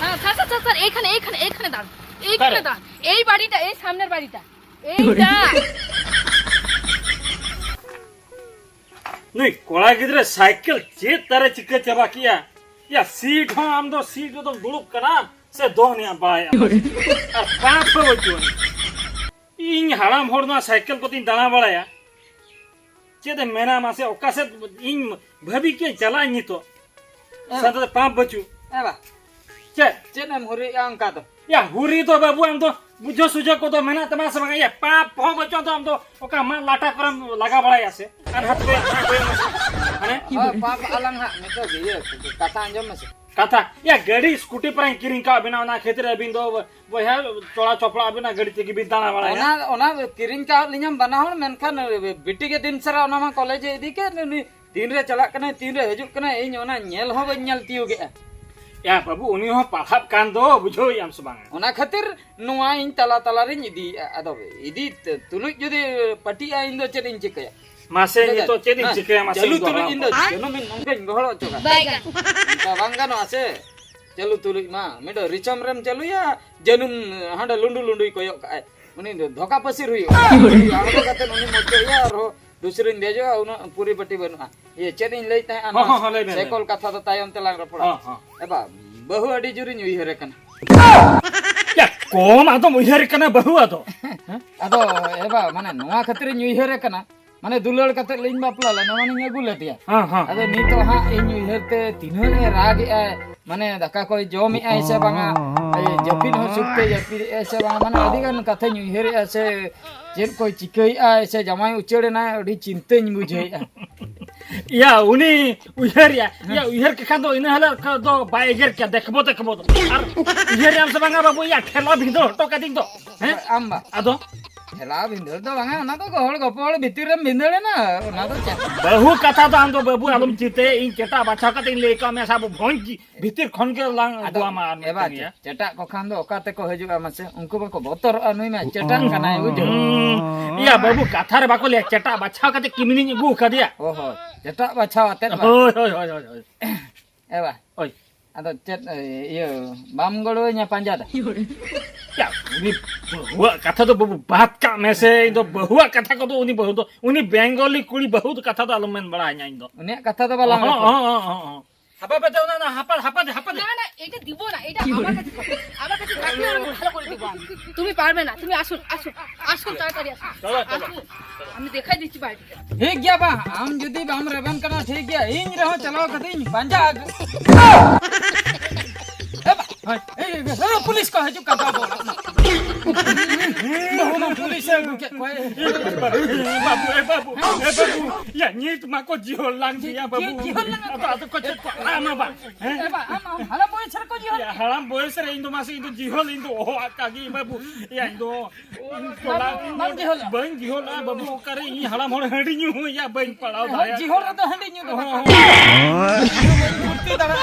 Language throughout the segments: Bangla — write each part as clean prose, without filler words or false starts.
হ্যাঁ স্যার স্যার স্যার এইখানে এইখানে এইখানে দাঁড়ান এইখানে দাঁড়ান এই বাড়িটা এই সামনের বাড়িটা এইটা नहीं कोड़ा गिद्रे साइकिल चेत तारे चिक्के चबा किया या सीट हो हम दो सीट तो दुड़ुक कना से दो निया बाया और पांच हो बच्चों इन हराम होड़ना साइकिल को तीन दाना बड़ाया चेते मेना मासे ओकासे इन भाभी के चला नहीं तो साथ पांच बच्चू एबा चे चेनम हुरी अंका तो या हुरी तो बाबू हम तो बुझो सुझो को तो मेना तमाशा बगा या पाप हो बच्चों तो हम तो ओका मान लाटा करम लगा बड़ाया से और हाथ पे अरे पाप अलंग हा मितो गे कथा अंजम में से कथा या गाड़ी स्कूटी पर किरिंग का बिना ना खेतर अबिन दो वो है चोड़ा चोपड़ा बिना गाड़ी ते की बिदाना वाला ओना ओना किरिंग का लिंगम बनाहण मेनखान बिटी के दिन सरा ओना मा कॉलेज इदी के तीन रे चला कने तीन रे हजु कने इन ओना नेल हो बन्यल तियो गे या बाबू उनी हो पढ़ाब कान दो बुझो याम सुबांग ओना खातिर नुआ इन तला तला रे इदी अदो इदी तुलुज जदि पटी आ इन दो चेदिन चिकया मासे ये तो चेदिन चिकया मासे चलु तुलुज इन दो जनो मिन नंगे गहलो चोगा बांगानो आसे चलु तुलुज मा मेडो रिचम रेम चलु या जनुम हांडा लुंडु लुंडुई कोयो का उनी धोका पसिर हुई आलो कते उनी मोचो या रो दूसरी देजो उना पूरी पट्टी बनुआ ये चेदिन लेता है अन सेकोल कथा तो तायम तेलांग रपड़ा एबा बहु अडी जुरी न्यू हियर कन या कोम आदो मुहिर कना बहु आदो अदो एबा माने नोआ खातिर न्यू हियर कना माने दुलड़ कते लिंग बापला ला नवानी अगु लेतिया हां अदो नीतो हा इन न्यू हियर ते तीनो ने राग ए माने दका कोई जोमी ऐसे बांगा जपिन हो सुते जपि ऐसे बांगा माने अधिगन कथे न्यू हियर ऐसे जेन कोई चिकई ऐसे जमाई उचेड़े ना अडी चिंतेñ बुझे या उनी उहिर या उहिर के खादो इन हला दो बाइगर क्या देखबो देखबो और उहिर याम सबंगा बाबू या ठेला भिदो हटो कादिंग दो हैं आंबा आदो हेला बिंदर तो बांगा ना तो गहळ गपळ भितिर रे बिंदळे ना ना तो बहु कथा तो हम तो बाबू आलम चिते इन चेटा बाछा कते लेका में सब भोंज भीतर खन के लांग दुआ मार एबा चेटा को खान दो ओकाते को हजुआ मासे उनको बको बोतर अनुई में चेटान कनाय बुझो या बाबू कथा रे बाको ले चेटा बाछा कते किमिनी गु कदिया ओहो चेटा बाछा आते होय होय होय होय एबा ओय अदो चेट ये बाम गड़ो nya पांजा दा या उनी बहुआ कथा तो बाबू बात का में से तो बहुआ कथा को तो उनी बहुत तो उनी बेंगोली कुड़ी बहुत कथा तो आलम में बड़ा है इन दो उनी कथा तो बाला हां হাপা পেতে না হাপা হাপা হাপা না না এটা দিব না এটা আমার কাছে থাকলে আমি ভালো করে দিব তুমি পারবে না তুমি আসুন আসুন আসুন তাড়াতাড়ি আসুন চলো চলো আমি দেখাই দিচ্ছি বাড়িটা ठीक गया बा हम जदी बाम रेबन करना ठीक गया इन रहो चलो कतिन पांजा पुलिस को हजु कथा बोला बहु पुलिस के कोई बाबू या नीट मा को जिहोल लांग दिया बाबू तो को आमा बा एबा हाला बोय छर को जिहोल या हराम बोय सर इंदो मासे इंदो जिहोल इंदो ओ कागी बाबू या इंदो कोला बन जिहोल बन जिहोल बाबू करे ई हराम होड़ हडी न्यू या बन पड़ाव धाया जिहोल तो हंडी न्यू मूर्ति दड़ा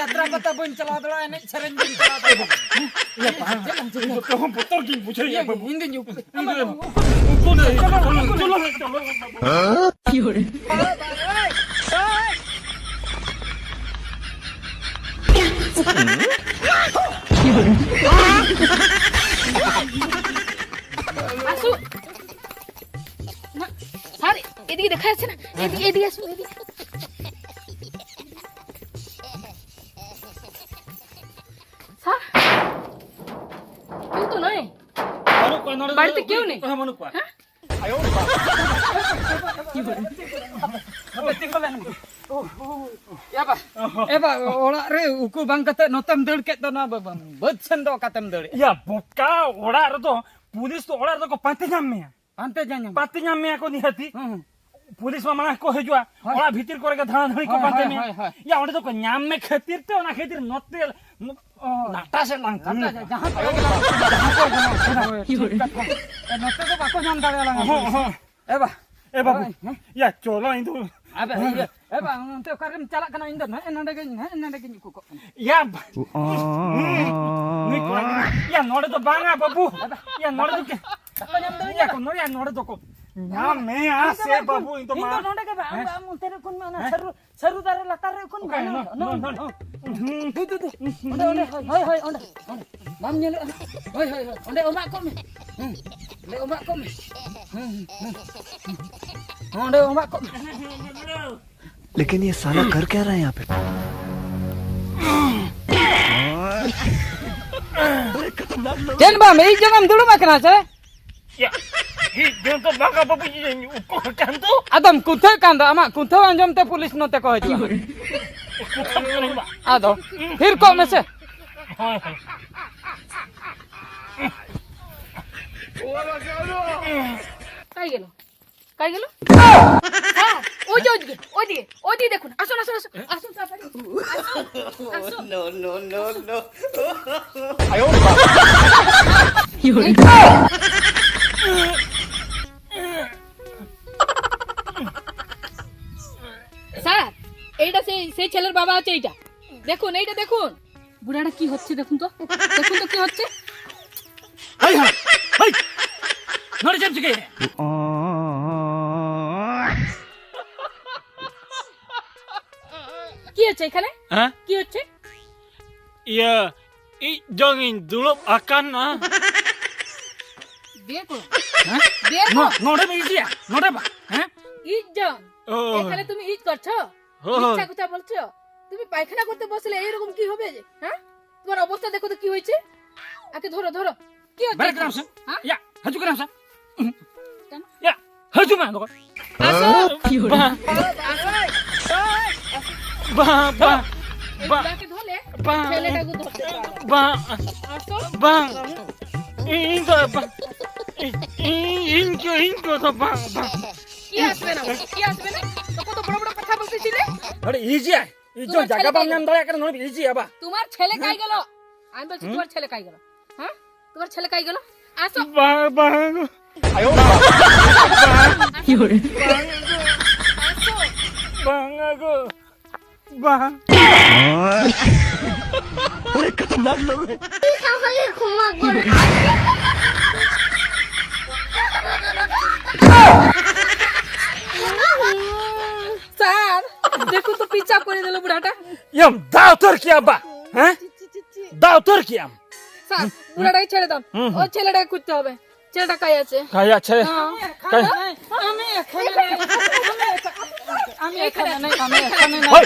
यात्रा पता बन चला दड़ा ने सरंज चला दड़ा या तो हम पुत्र की पूछे या बाबू हिंदी न्यू चलो चलो की हो रे আসু স্যার এদিকে দেখা যাচ্ছে না এদিকে এদিকে আসুন এদিকে স্যার কেউ তো নয় বাড়িতে কেউ নেই আয়ো एबा एबा ओड़ा रे उकु बांग कते नतम दड़ के तो ना बद सन दो कतम दड़ या बोका ओड़ा रे तो पुलिस तो ओड़ा रे को पाते जाम में को निहती पुलिस में मना को हजुआ ओड़ा भीतर करे के धान धणी को पाते में या ओड़े तो न्याम में खातिर तो ना खातिर नते नाटा से लांग जहां नते तो बाको जान दाड़े लांग एबा ए बाबू या चलो इंदु अबे एबा उनते करम चला कना इंदो न नडे के को या नी को या नोड़े तो बांगा बाबू या नोड़े तो के या को नोड़े तो को নাম মে আসে বাবু ইন তো মা নন্ডে কে আম তেরে কোন মানে সরু দারে লাতার রে কোন মানে ওন্ডে হয় ওন্ডে নাম নেলে হয় ওন্ডে ওমা কমে le omak kome ondo omak kome लेकिन ये साला कर क्या रहा है यहाँ पे jen bam ei jangam dulu makna ce ya hi jon to baga babu ji uko kan to adam kuthe kanda ama kuthe anjom te police no te ko haju ado fir ko me se হয় হয় কাই গেল হ্যাঁ, ওই যে ওইদিকে দেখুন আসুন তাড়াতাড়ি আসুন আয়ো স্যার এইটা সেই ছেলের বাবা আছে এইটা দেখুন বুড়াটা কি হচ্ছে দেখুন তো কি হচ্ছে হাই হাই হাই নড়ে যাচ্ছে কে কি হচ্ছে এখানে হ্যাঁ কি হচ্ছে ইয়া এই জগিন দুলপ আকান না বিয়ে করো হ্যাঁ বিয়ে করো নড়ে বেজিয়া নড়ে বা হ্যাঁ ঈদ যাও ও এখানে তুমি ঈদ করছো ও। মিথ্যা কথা বলছো তুমি পায়খানা করতে বসলে এরকম কি হবে যে হ্যাঁ তোমার অবস্থা দেখো তো কি হয়েছে আকে ধরো কি হচ্ছে Balik এখানে? kenapa sih? হ্যাঁ Ya, haju kenapa sih? কেন? Ya, haju mana kok? আসো Ba, ba, এই ba, বুড়াকে ধরলে ba, ছেলেটাকে ধরতে পারো ba, আসো ba, ingo, ba, ingo to ba, ba. কি আসবে না তো কত বড় বড় কথা বলতেছিলে Ada easy ya? Ijo Tuhan jaga cari bang kayu. nyam daya kan nol easy ya ba? তোমার ছেলে কাই গেল আমি বলছি তোমার ছেলে কাই গেল হ্যাঁ তোমার ছেলে কাই গেল আসো Ba, ba, ayo ba, আসো bang aku, bang. স্যার দেখো তো পিছা করে দিল বুড়াটা Yam, dao Turki ba? Hah? Dao Turki yam. Sir বুড়াটাকে ছেড়ে দাও ও ছেলেটাকে খুঁজতে হবে ছেলেটা কাই আছে Kayak cewek. হ্যাঁ Kayak. আমি এখানে নাই আমি এখানে নাই Hoi.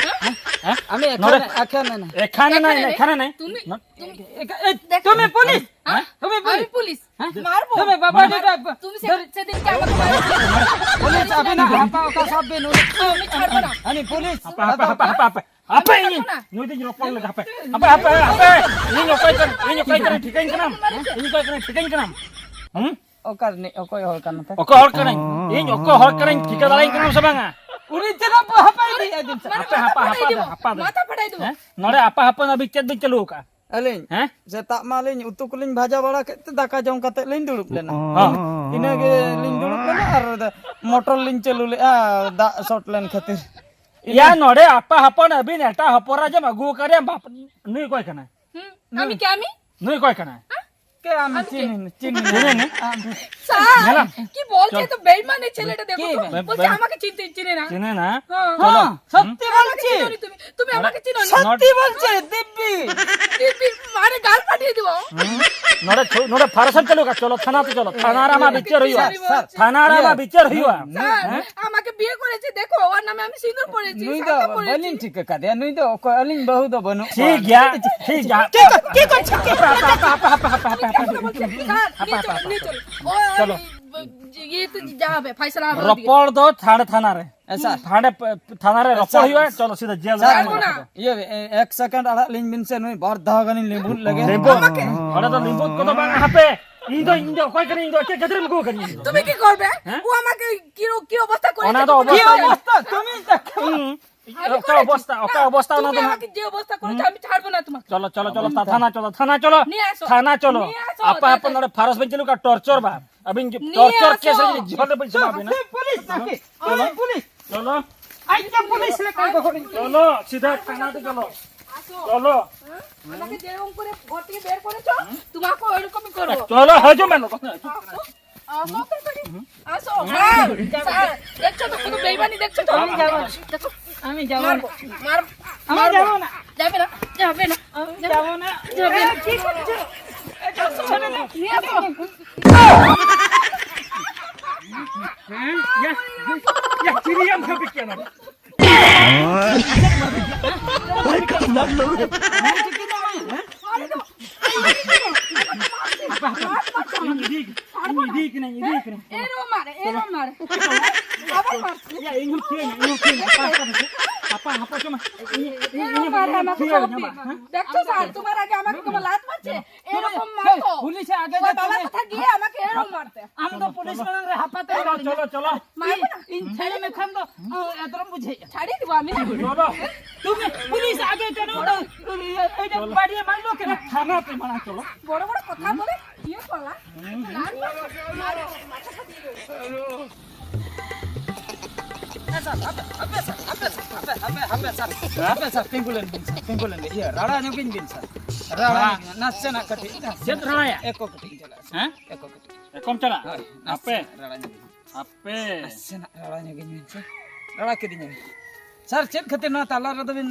Hah? আমি নড়ে। এখানে নাই এখানে নাই এখানে নাই তুমি তুমি পুলিশ হ্যাঁ তুমি আমি পুলিশ মারবো তুমি বাবা তুমি সেদিনকে আমাকে মারছো পুলিশ আমি না আপা ওকা সব বেনু আমি ছাড়বো না আমি police apa ini nuti nyokol le apa ini nyokol kan dikain kenam ini nyokol kan dikain kenam ওকার নে ওকই হল কান তে oko hor kan ini nyokol hor kan dika dalain kenam sabanga police যেন হাপাই দি একদিন apa মাথা ফাটাই দেবো nore apa na bicet lu ka আলিন hah সেটা মালিন উতু কুলিন ভাজা বড়া কেতে দাকা জম কাতে লিন দুড়ুপ লেনা ইনাগে লিন দুড়ুপ লেনা আর মোটর লিন চালু লে দা শর্ট লেন খাতির ya nore apa na bin eta hapora jam agu kare bap nui koi kana আমি কি আমি nui koi kana কে আমি চিনি চিনি না? স্যার ম্যাডাম, কি বলছে তো বেঈমান এই ছেলেটা দেখো কি তো। বে- বলছে আমাকে চিনে না চিনে না হ্যাঁ সত্যি আমাকে বলছি চিনোনি তুমি আমাকে চিনো না সত্যি বলছে দিব্যি মানে গাল পাঠিয়ে দিব নরে ফারসান চালু কা চলো থানাতে চলো থানার আমা বিচার হইবা থানার আমা বিচার হইবা স্যার আমাকে বিয়ে করেছে দেখো ওর নামে আমি সিঁদুর পরেছি নুই দো শাঁখা পরেছি। বলিন ঠিক কাদে নুই দো ও আলিন বহু দো বনু ঠিক গিয়া ঠিক গিয়া কি করছ কি স্যার নিয়ে চলো চলো। ये तो जा হবে ফাইসালা হবে ওদিকে। রপড় দো থানারে ऐसा থানারে রপড় হইবা চলো সিধা জেল ছাড়বো না। ये एक सेकंड आला लिंग बिन से नुई बहुत धागनी लिंबू लगे লিম্বু ওটা তো লিম্বু কত বাং হাপে ইন্দো কই করে ইন্দো কে গদরে মকো করি তুমি কি করবে ও আমাকে কি অবস্থা করে ওনা তো কি অবস্থা অবস্থা তুমি দেখো ওকা অবস্থা ওনা তুমি তো আমাকে যে অবস্থা করেছো আমি ছাড়বো না তোমাকে চলো থানা চলো নিয়ে আসো। থানা চলো নিয়ে আসো, আপা আপন নরে ফারস বেঞ্চলু কা টর্চার বা अभी নিয়ে टॉर्चर আসো। केस रे जीवन पे पाबे ना पुलिस नाকি पुलिस चलो आई क्या पुलिस ले काय করি चलो सीधा थाना पे चलो আসো चलो আমাকে যেরকম করে ঘর থেকে বের করেছো তোমাকে ওইরকমই করবো चलो हजो मैंने আসো। আসো তাড়াতাড়ি, আসো। স্যার, স্যার, দেখছো তো কোনো বেইমানি দেখছো তো? আমি যাবো না। দেখো, আমি যাব না মার, আমি যাব না যাবে না, যাবে না, আমি যাব না যাবে না। কি করছো ছেড়ে দাও, নিয়ে আসো। হ্যাঁ ইয়া চিড়িয়াম খাবে কেন এরম মারে, এরম মারে। আবার মারছে। এরম মারে আমাকে সত্যি। দেখছো স্যার, তোমার আগে আমাকে তোমার লাত মারছে, এরকম মারতো। পুলিশে আগে ওই বাবার কথা গিয়ে আমাকে এরম মারতে। আমি তো পুলিশ মানে হাঁপাতে চলো মারবে না? ছেলে মেয়ে খান তো এতরম বুঝে ছাড়িয়ে দিব আমি। তুমি পুলিশ আগে কেন এইটা বাড়িয়ে মারলো কেন থানাতে মানা চলো বড় বড় কথা বলে ইয়ে করলা। মাথাটা দিয়ে দেবো। రాడా చూపించింది సార్ రాడా నచ్చన కటి చేత రాయా ఎక్కువ కటి হ্যাঁ ఎక్కువ కటి কম চলা আপে రాడా আপে నచ్చన రాడా చూపించింది సార్ రాడా కిదింది సార్ চেত খাতে না তালা রদবিন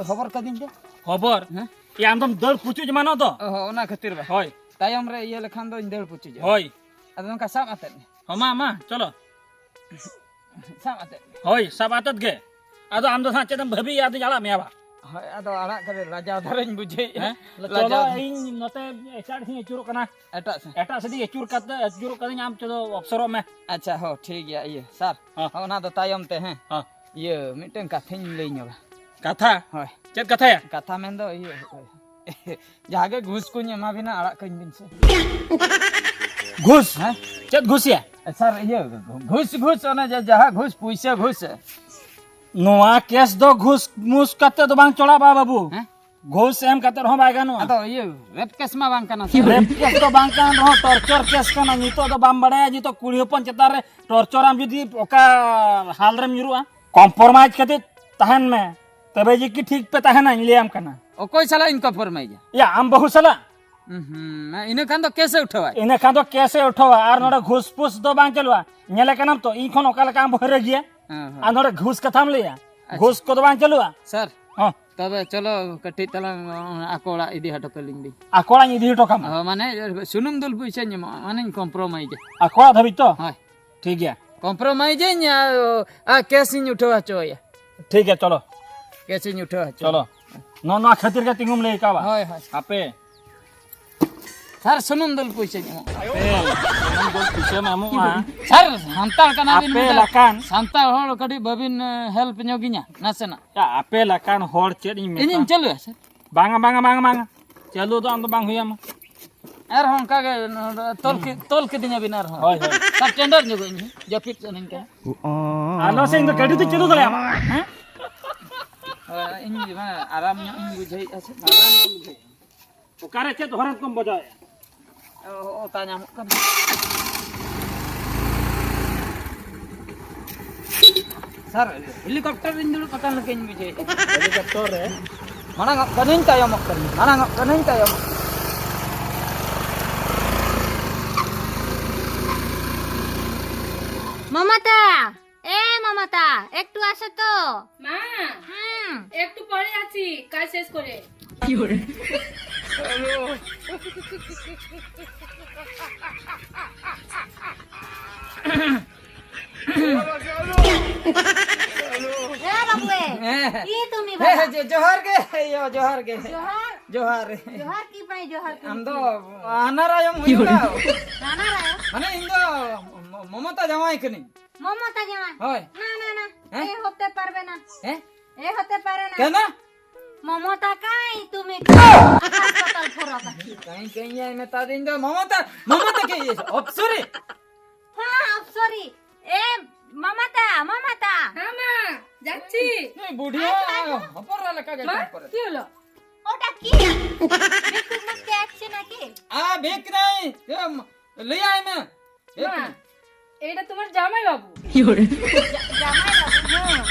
খবর কদিন যে খবর ই আমদম দল পুচু জমানো তো ওনা খাতির বা হয় তাইম রে ইয়ে লেখান দো ইন্দল পুচি যে হয় আদম কা সাম আতে হমা মা চলো সাম আতে হয় সব আতত গে আদো আমদো সাচে দম ভাবি আদি জালা মেবা হয় আদো আড়া করে রাজা ধরেন বুঝে হ্যাঁ রাজা চলো ইন নতে এচাড় થી চুর কনা এটা এটা সদি চুর কদিন আম চলো অবসরো মে আচ্ছা হো ঠিক গিয়া ইয়ে স্যার হ্যাঁ। ওনা তো তাইম তে হ্যাঁ হ্যাঁ ইয়ে মিটেন কাথিন লই ñoba কথা হয় চেত কথা কাথা মেন দো ইয়ে জাগে ঘুষ কুñ এমা বিনা আড়া কইন দিন সে ঘুষ হ্যাঁ চেত ঘুষিয়া স্যার ইয়ে ঘুষ ঘুষ ওনা যে যাহা ঘুষ পয়সা ঘুষ নোয়া কেস দো ঘুষ মুস কাতে তো বাং চলা বাবু হ্যাঁ ঘুষ এম কাতে রহ বাইগানো আদো ইয়ে রেপ কেস মা বাং কানা রেপ কেস তো বাং কান রহ টর্চার কেস কানা নিতো তো বাম বাড়ায়া জি তো কুড়ি হপন চেতার রে টর্চার আম যদি ওকা হাল রেম নিরুয়া কম্প্রোমাইজ খাতে তাহেন মে তবে जी की ठीक पे ताहे ना लियाम कना ও কই সালা ইনকো ফরমাই যা या आम बहु सला ইনে কান তো কেসে উঠাওয়াই इने खादो कैसे उठवा आर नोडे घुस पुस दो बांग चलवा नेले कनाम तो इन खन ओकाल काम भरे गिया आ नोडे घुस कथाम लिया घुस को दो बांग चलवा স্যার हां তবে চলো কটি তলা আকোড়া ইদি হাটো কলিং দি आकोड़ा निधि तो काम মানে সুনুম দুল পয়সা নিমা মানে কম্প্রোমাইজ आकोड़ा धबी तो হয় ठीक है কম্প্রোমাইজ কেসিং উঠাওয়া চয়া ठीक है चलो কেসিং উঠাওয়া चलो नो नो खातिर का तिंगुम ले कावा হয় হয় आपे স্যার সুনুম দুল পয়সা নিমা पे हम बोल पूछे मामू आ স্যার সান্তাল কানা বিন आपे लकान সান্তাল হল কটি ববিন হেল্প ñogiña নাসনা या आपे लकान होड़ चेड इन ইনিন চলো স্যার बांगा बांगा बांगा बांगा चलो तो हम तो बांग हुया मा আর হন কাগে তলকে দিনা বিন আর হন होय होय স্যার টেন্ডার ñogiñ জপিট জনিন কা आलो से इन तो गड़ी तो चलो गले हैं ইনি মানে আরাম ñogiñ বুঝাই আছে আরাম বুঝাই ओकारे चेत हरन कम बजाय ও তা ñamuk kan স্যার হেলিকপ্টার ইন্দুল কতান লকেñ বুঝাই हेलीकॉप्टर रे mana kanin tayo mo kanin mana kanin tayo mo Mamata Mamata একটু আসো তো মা, একটু পরে আছি, কাজ শেষ করে। বাবু কি তুমি জোহার গে জোহার গে জোহার জোহার জোহার কি পাই জোহার কি আমদো আনারায়ম হইলা রানা রায় মানে ইন্দো মমতা জামাই কনি মমতা জামাই হয় না না না এ হতে পারবে না হ্যাঁ এ হতে পারে না কেন মমতা কাই তুমি হাসপাতাল ফোরা পাখি কাই কাই আই মেতা দিন মমতা মমতা কে অপসরে হ্যাঁ সরি এ মমতা মমতা হ্যাঁ মা, যাচ্ছি। এই বুড়িয়া অপর লেখা মা, গেছে করে কি হলো? ওটা কি বিস্কুট মাখতে আসছে নাকি আ বেক নাই লই আই মে মা, এটা তোমার জামাই বাবু। জামাই বাবু হ্যাঁ,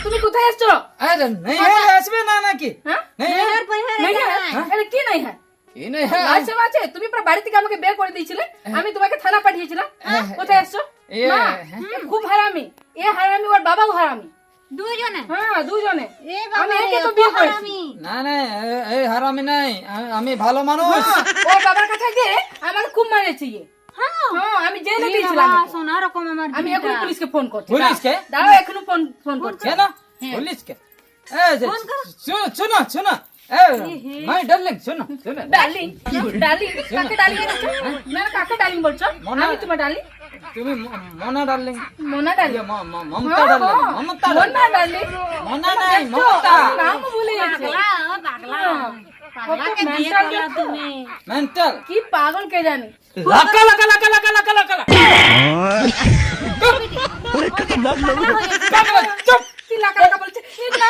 তুমি কোথায় আসছো? আরে নাই আসবে না নাকি হ্যাঁ, নাই এর পয়সা नहीं রেখে है? নাই अरे की नहीं है? কি নেই হ্যাঁ লাজ শরম আছে? তুমি পুরো বাড়ি থেকে আমাকে বের করে দিয়েছিলে, আমি তোমাকে থানা পাঠিয়েছিলাম। কোথায় এসছো? এ, মা, এ খুব হারামি, এ হারামি, ওর বাবাও হারামি। দুইজনে হ্যাঁ, দুজনে। এ আমি বাবা একে তো বিয়ে করেছি। আমি না না এই হারামি নাই, আমি ভালো মানুষ। ওর বাবার কাছে গিয়ে আমাকে খুব মারেছে ইয়ে। হ্যাঁ, আমি জেলে দিয়েছিলাম ওকে। শোনা রকম আমার আমি এখন পুলিশকে ফোন করছি। পুলিশকে? দাঁড়াও, এখনো ফোন করছি। কেন পুলিশকে? শোনো শোনো মাই ডার্লিং, শোনো শোনো ডার্লিং, ডার্লিং, কাকে ডার্লিং বলছো? না, কাকে ডার্লিং বলছো? আমি তোমার ডার্লিং। তুমি মনা darling, Mona darling. Mamata darling, Mamata Mona darling. মনা নাই মমতা। নাম ভুলে গেছে। পাগলা কত পাগলাকে বিয়ে mental করলা দেখো। তুমি মেন্টাল কি পাগল কে জানি। লাকা লাকা লাকা লাকা লাকা লাকা চুপ। কি লাকা লাকা বলছে? এই না,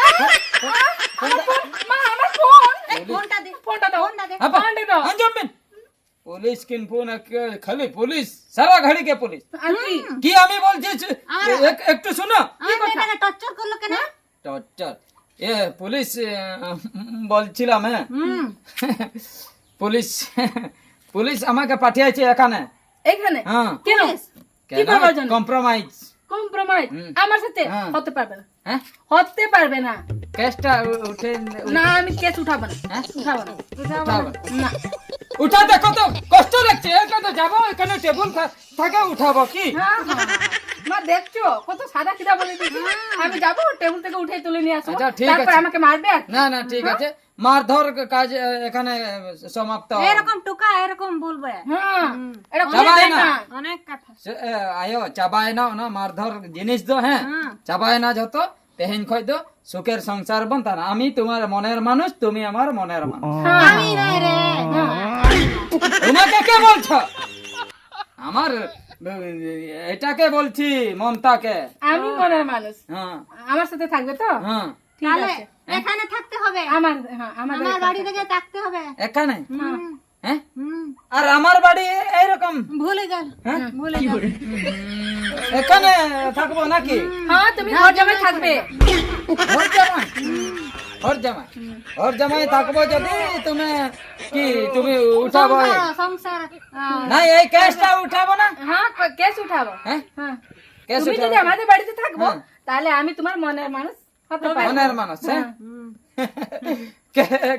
আমার ফোন, মা, আমার ফোন। ফোনটা দে ফোনটা দাও। আপা ফোনটা দাও। अंजमिन পুলিশ কিনবো না খালি পুলিশ, সারা ঘাড়ি কে পুলিশ। আন্টি, কি আমি বলছি একটু শুনো। আমার মেয়েটাকে টর্চার করলো কেন? টর্চার এ পুলিশ বলছিলাম হ্যাঁ পুলিশ পুলিশ আমাকে পাঠিয়েছে এখানে। এখানে হ্যাঁ কেন? কি করবার জন্য? কম্প্রোমাইজ। কম্প্রোমাইজ আমার সাথে হ্যাঁ। হতে পারবে না, হ্যাঁ হতে পারবে না। কেসটা উঠে না, আমি কেস উঠাবো না। হ্যাঁ? উঠাবো না, উঠাবো না। উঠা দেখো তো কষ্ট লাগছে, এখানে যাবো, এখানে টেবিল থাকে উঠাবো কি? হ্যাঁ, হ্যাঁ। মা, দেখছো কত সাদা সিধা বলে দিচ্ছি। আমি যাবো, টেবিল থেকে উঠে তুলে নিয়ে আসবো, আচ্ছা, ঠিক তারপর আছে। আমাকে মারবে আর কি? না না ঠিক আছে, মারধর কাজ এখানে সমাপ্ত। এরকম টোকা এরকম বলবে হ্যাঁ, এটা চাবাই খুলে না। দেখা। অনেক কথা আয়ো চাবায় না না মারধর জিনিস দো হ্যাঁ চাবায় না যত তেহেন খই দো সুখের সংসার বনতা না। আমি তোমার মনের মানুষ, তুমি আমার মনের মানুষ। আমি নাই রে তোমাকে কে বলছো? আমার এটাকে বলছি, মমতাকে। আমি মনের মানুষ, হ্যাঁ আমার সাথে থাকবে তো? হ্যাঁ ঠিক তাহলে আছে। এখানে থাকতে হবে, আমার, হ্যাঁ, আমাদের আমার বাড়ি থেকে থাকতে হবে। এখানে হ্যাঁ। হ্যাঁ আর আমার বাড়ি এইরকম ভুলে গেল হ্যাঁ? ভুলে গেল এখানে থাকবো নাকি? হ্যাঁ, তুমি ঘর জামাই থাকবে। ওর জামাই, ওর জামাই, ওর জামাই থাকবো যদি তুমি কি তুমি উঠাবো? সংসার না এই কেসটা উঠাবো না। হ্যাঁ, কেস উঠাবো। হ্যাঁ হ্যাঁ, কেস তুমি যদি উঠাবো, আমাদের বাড়িতে থাকবো, হ্যাঁ। তাহলে আমি তোমার মনের মানুষ হতে পারবো। মনের মানুষ হ্যাঁ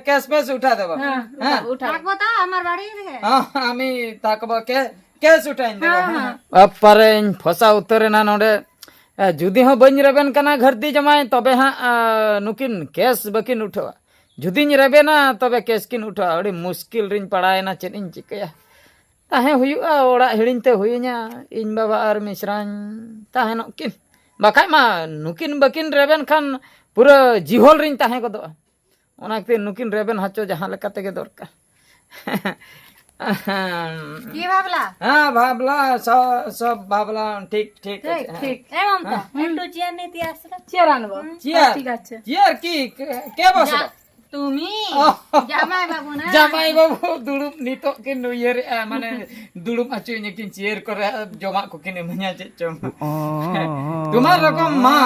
কেস পেস উঠা দেবো। হ্যাঁ, হ্যাঁ উঠাবো। থাকবো তো আমার বাড়ি থেকে। আমি থাকবো কেস উঠাই দেবো। হ্যাঁ। અપરે ફસા ઉતરે ના નોડે જુદી હો બન રેબેન કના ઘરતી જમાય તબે હા નુકિન કેસ બકિન ઉઠવા જુદી રેબે ના તબે કેસ કિન ઉઠવા અડી મુશ્किल રીન પડાય ના ચેનિન ચિકયા તાહે હુયુઆ ઓડા હેડિન તે હુય냐 ઇન બાબા આર મિશ્રાન તાહે નોકિન બાકાય मा नुकिन बकिन रेबेन खान पूरा जिहोल रिन ताहे को दो ओनाते नुकिन रेबेन हाचो जहां लेका तेगे दरकार। কি ভাবলা? হ্যাঁ ভাবলা সব ভাবলা ঠিক ঠিক ঠিক, আছে। ঠিক। এমন তো একটু চেয়ার নিতে আসলে চেয়ার আনবো। চেয়ার ঠিক আছে। চেয়ার কি কে বসে? তুমি জামাই বাবু না? জামাই বাবু দুড়ুপ নিতো কিন্তু ইয়ের মানে দুড়ুপ আছো কিন চেয়ার করে জমা কো কিনে মনিয়া চেচম তোমার রকম মা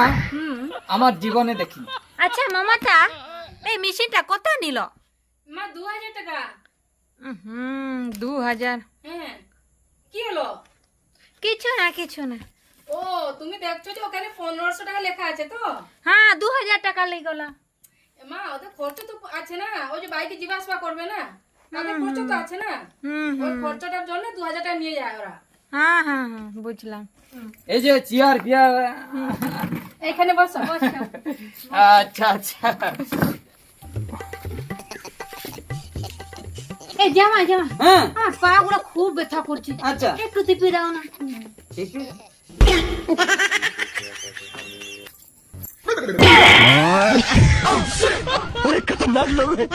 আমার জীবনে দেখি। আচ্ছা মামাটা এই মেশিনটা কত নিল? মা, 2000 টাকা। 2000। হ্যাঁ, কি হলো? কিছু না কিছু না। ও, তুমি দেখছো যে ওখানে 1500 টাকা লেখা আছে তো? হ্যাঁ 2000 টাকা লেগেল। মা, ওদের খরচ তো আছে না, ওই যে বাইকে যাওয়া আসা করবে না, তাদের খরচ তো আছে না। ওই খরচটার জন্য 2000 টাকা নিয়ে যায় ওরা। হ্যাঁ হ্যাঁ হ্যাঁ বুঝলাম। এই যে চেয়ার ফিয়ার এখানে বসো। আচ্ছা আচ্ছা এই জামাই জামাই হ্যাঁ আমার পা গুলো খুব ব্যথা করছে, আচ্ছা একটু টিপে দাও না। ঠিক আছে। बड़े खतरनाक लोग हैं।